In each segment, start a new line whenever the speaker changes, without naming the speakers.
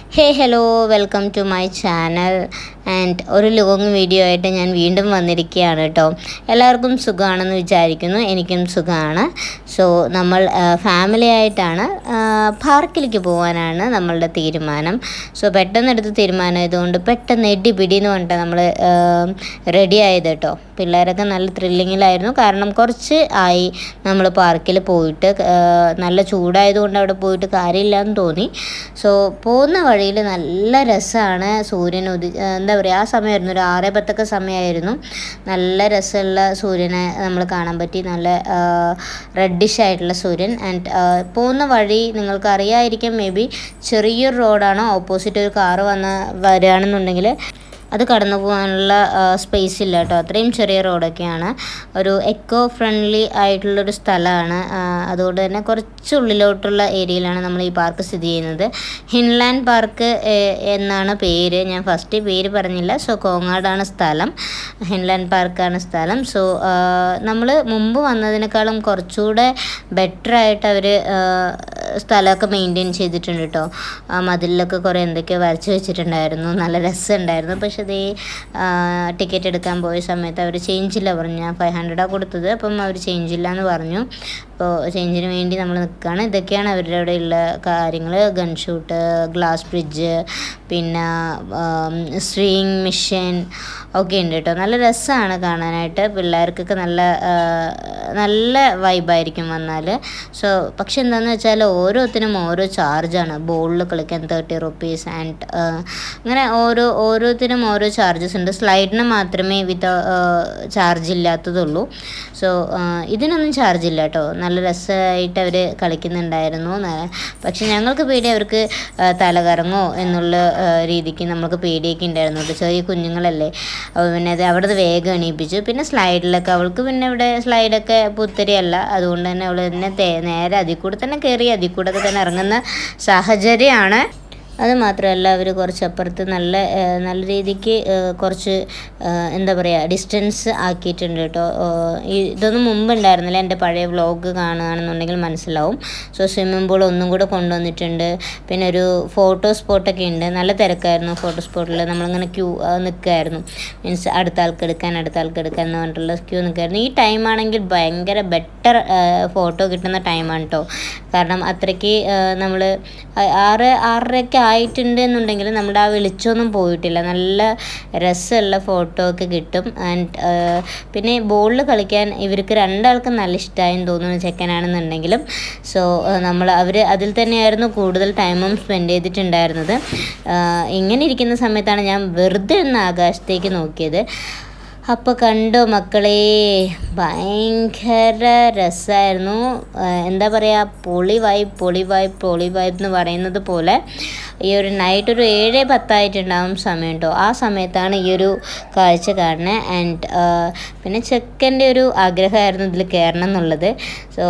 Hello welcome to my channel and ഒരു long video ആയിട്ട് ഞാൻ വീണ്ടും വന്നിരിക്കുകയാണ് കേട്ടോ. എല്ലാവർക്കും സുഖമാണെന്ന് വിചാരിക്കുന്നു. എനിക്കും സുഖമാണ്. സോ നമ്മൾ ഫാമിലി ആയിട്ടാണ് പാർക്കിലേക്ക് പോകാനാണ് നമ്മളുടെ തീരുമാനം. സോ പെട്ടെന്നെടുത്ത തീരുമാനം ആയതുകൊണ്ട് പെട്ടെന്ന് പിടിയെന്ന് പറഞ്ഞിട്ട് നമ്മൾ റെഡി ആയത് കേട്ടോ. പിള്ളേരൊക്കെ നല്ല ത്രില്ലിങ്ങിലായിരുന്നു. കാരണം കുറച്ച് ആയി നമ്മൾ പാർക്കിൽ പോയിട്ട്, നല്ല ചൂടായതുകൊണ്ട് അവിടെ പോയിട്ട് കാര്യമില്ലയെന്ന് തോന്നി. സോ പോകുന്ന വഴിയിൽ നല്ല രസമാണ്. സൂര്യൻ എന്താ പറയുക, ആ സമയമായിരുന്നു ഒരു 6:10 സമയമായിരുന്നു. നല്ല രസമുള്ള സൂര്യനെ നമ്മൾ കാണാൻ പറ്റി. നല്ല റെഡിഷ് ആയിട്ടുള്ള സൂര്യൻ. ആൻഡ് പോകുന്ന വഴി നിങ്ങൾക്ക് അറിയാമായിരിക്കും, മേ ബി ചെറിയൊരു റോഡാണ്. ഓപ്പോസിറ്റ് ഒരു കാറ് വരികയാണെന്നുണ്ടെങ്കിൽ അത് കടന്നു പോകാനുള്ള സ്പേസ് ഇല്ല കേട്ടോ. അത്രയും ചെറിയ റോഡൊക്കെയാണ്. ഒരു എക്കോ ഫ്രണ്ട്ലി ആയിട്ടുള്ളൊരു സ്ഥലമാണ്. അതുകൊണ്ട് തന്നെ കുറച്ച് ഉള്ളിലോട്ടുള്ള ഏരിയയിലാണ് നമ്മൾ ഈ പാർക്ക് സ്ഥിതി ചെയ്യുന്നത്. ഹിൻലാൻഡ് പാർക്ക് എന്നാണ് പേര്. ഞാൻ ഫസ്റ്റ് പേര് പറഞ്ഞില്ല. സോ കോങ്ങാടാണ് സ്ഥലം, ഹിൻലാൻഡ് പാർക്കാണ് സ്ഥലം. സോ നമ്മൾ മുമ്പ് വന്നതിനേക്കാളും കുറച്ചുകൂടെ ബെറ്ററായിട്ട് അവർ സ്ഥലമൊക്കെ മെയിൻറ്റെയിൻ ചെയ്തിട്ടുണ്ട് കേട്ടോ. മതിലൊക്കെ കുറേ എന്തൊക്കെയോ വരച്ച് വെച്ചിട്ടുണ്ടായിരുന്നു. നല്ല രസമുണ്ടായിരുന്നു. പക്ഷേ അതേ ടിക്കറ്റ് എടുക്കാൻ പോയ സമയത്ത് അവർ ചേഞ്ചില്ല പറഞ്ഞു. ഞാൻ 500 കൊടുത്തത്. അപ്പം അവർ ചേഞ്ചില്ല എന്ന് പറഞ്ഞു. അപ്പോൾ ചേഞ്ചിന് വേണ്ടി നമ്മൾ നിൽക്കുകയാണ്. ഇതൊക്കെയാണ് അവരുടെ അവിടെ ഉള്ള കാര്യങ്ങൾ. ഗൺ ഷൂട്ട്, ഗ്ലാസ് ബ്രിഡ്ജ്, പിന്നെ സ്വിങ് മിഷൻ ഒക്കെ ഉണ്ട് കേട്ടോ. നല്ല രസമാണ് കാണാനായിട്ട്. പിള്ളേർക്കൊക്കെ നല്ല വൈബായിരിക്കും വന്നാൽ. സോ പക്ഷെ എന്താണെന്ന് വെച്ചാൽ ഓരോത്തിനും ഓരോ ചാർജാണ്. ബോളിൽ കളിക്കാൻ 30 rupees ആൻഡ് അങ്ങനെ ഓരോത്തിനും ഓരോ ചാർജസ് ഉണ്ട്. സ്ലൈഡിന് മാത്രമേ ചാർജ് ഇല്ലാത്തതുള്ളൂ. സോ ഇതിനൊന്നും ചാർജ് ഇല്ല കേട്ടോ. നല്ല രസമായിട്ട് അവർ കളിക്കുന്നുണ്ടായിരുന്നു. പക്ഷെ ഞങ്ങൾക്ക് പേടി അവർക്ക് തലകറങ്ങോ എന്നുള്ള രീതിക്ക് നമ്മൾക്ക് പേടിയൊക്കെ ഉണ്ടായിരുന്നു കേട്ടോ. ചെറിയ കുഞ്ഞുങ്ങളല്ലേ. അപ്പോൾ പിന്നെ അത് അവിടെ വേഗം എണീപ്പിച്ചു. പിന്നെ സ്ലൈഡിലൊക്കെ അവൾക്ക് പിന്നെ ഇവിടെ സ്ലൈഡൊക്കെ പുത്തരിയല്ല. അതുകൊണ്ട് തന്നെ അവൾ തന്നെ നേരെ അതിൽ കൂടെ തന്നെ കയറി അതിൽ കൂടെ തന്നെ ഇറങ്ങുന്ന സാഹചര്യമാണ്. അത് മാത്രമല്ല അവർ കുറച്ചപ്പുറത്ത് നല്ല രീതിക്ക് കുറച്ച് എന്താ പറയുക ഡിസ്റ്റൻസ് ആക്കിയിട്ടുണ്ട് കേട്ടോ. ഇതൊന്നും മുമ്പ് ഉണ്ടായിരുന്നില്ല. എൻ്റെ പഴയ വ്ളോഗ് കാണുകയാണെന്നുണ്ടെങ്കിൽ മനസ്സിലാവും. സോ സ്വിമ്മിംഗ് പൂൾ ഒന്നും കൂടെ കൊണ്ടുവന്നിട്ടുണ്ട്. പിന്നെ ഒരു ഫോട്ടോ സ്പോട്ടൊക്കെ ഉണ്ട്. നല്ല തിരക്കായിരുന്നു ഫോട്ടോ സ്പോട്ടിൽ. നമ്മളിങ്ങനെ ക്യൂ നിൽക്കുമായിരുന്നു. മീൻസ് അടുത്ത ആൾക്ക് എടുക്കാൻ എന്ന് പറഞ്ഞിട്ടുള്ള ക്യൂ നിൽക്കുമായിരുന്നു. ഈ ടൈമാണെങ്കിൽ ഭയങ്കര ബെറ്റർ ഫോട്ടോ കിട്ടുന്ന ടൈമാണ് കേട്ടോ. കാരണം അത്രയ്ക്ക് നമ്മൾ 6:30 ആയിട്ടുണ്ട് എന്നുണ്ടെങ്കിൽ നമ്മുടെ ആ വെളിച്ചമൊന്നും പോയിട്ടില്ല. നല്ല രസമുള്ള ഫോട്ടോ ഒക്കെ കിട്ടും. ആൻഡ് പിന്നെ ബോളിൽ കളിക്കാൻ ഇവർക്ക് രണ്ടാൾക്കും നല്ല ഇഷ്ടമായെന്ന് തോന്നുന്നു, ചെക്കനാണെന്നുണ്ടെങ്കിലും. സോ അവർ അതിൽ തന്നെയായിരുന്നു കൂടുതൽ ടൈമും സ്പെൻഡ് ചെയ്തിട്ടുണ്ടായിരുന്നത്. ഇങ്ങനെ ഇരിക്കുന്ന സമയത്താണ് ഞാൻ വെറുതെ ഒന്ന് ആകാശത്തേക്ക് നോക്കിയത്. അപ്പോൾ കണ്ടോ മക്കളെ, ഭയങ്കര രസമായിരുന്നു. എന്താ പറയുക, പൊളി വൈബ് എന്ന് പറയുന്നത് പോലെ ഈ ഒരു നൈറ്റ് ഒരു 7:10 ആയിട്ടുണ്ടാവും സമയം കേട്ടോ. ആ സമയത്താണ് ഈ ഒരു കാഴ്ച കാണുന്നത്. ആൻഡ് പിന്നെ ചെക്കൻ്റെ ഒരു ആഗ്രഹമായിരുന്നു ഇതിൽ കയറണം എന്നുള്ളത്. സോ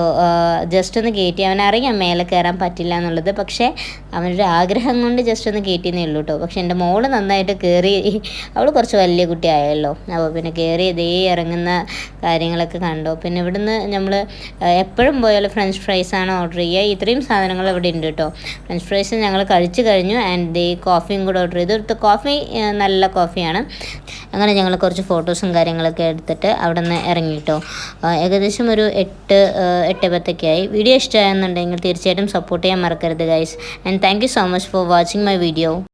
ജസ്റ്റ് ഒന്ന് കയറ്റി. അവനറിയാം മേലെ കയറാൻ പറ്റില്ല എന്നുള്ളത്. പക്ഷേ അവനൊരു ആഗ്രഹം കൊണ്ട് ജസ്റ്റ് ഒന്ന് കയറ്റിയെന്നേ ഉള്ളൂ കേട്ടോ. പക്ഷേ എൻ്റെ മോള് നന്നായിട്ട് കയറി. അവൾ കുറച്ച് വലിയ കുട്ടിയായല്ലോ. അപ്പോൾ പിന്നെ കയറി ഇറങ്ങുന്ന കാര്യങ്ങളൊക്കെ കണ്ടോ. പിന്നെ ഇവിടുന്ന് നമ്മൾ എപ്പോഴും പോയാലും ഫ്രഞ്ച് ഫ്രൈസാണ് ഓർഡർ ചെയ്യുക. ഇത്രയും സാധനങ്ങൾ ഇവിടെ ഉണ്ട് കേട്ടോ. ഫ്രഞ്ച് ഫ്രൈസ് ഞങ്ങൾ കഴിച്ചു കഴിഞ്ഞു. ആൻഡ് കോഫിയും കൂടെ ഓർഡർ ചെയ്തു. കോഫി നല്ല കോഫിയാണ്. അങ്ങനെ ഞങ്ങൾ കുറച്ച് ഫോട്ടോസും കാര്യങ്ങളൊക്കെ എടുത്തിട്ട് അവിടെ നിന്ന് ഇറങ്ങി കേട്ടോ. ഏകദേശം ഒരു 8:10 ആയി. വീഡിയോ ഇഷ്ടമായെന്നുണ്ടെങ്കിൽ തീർച്ചയായിട്ടും സപ്പോർട്ട് ചെയ്യാൻ മറക്കരുത് guys. And thank you so much for watching my video.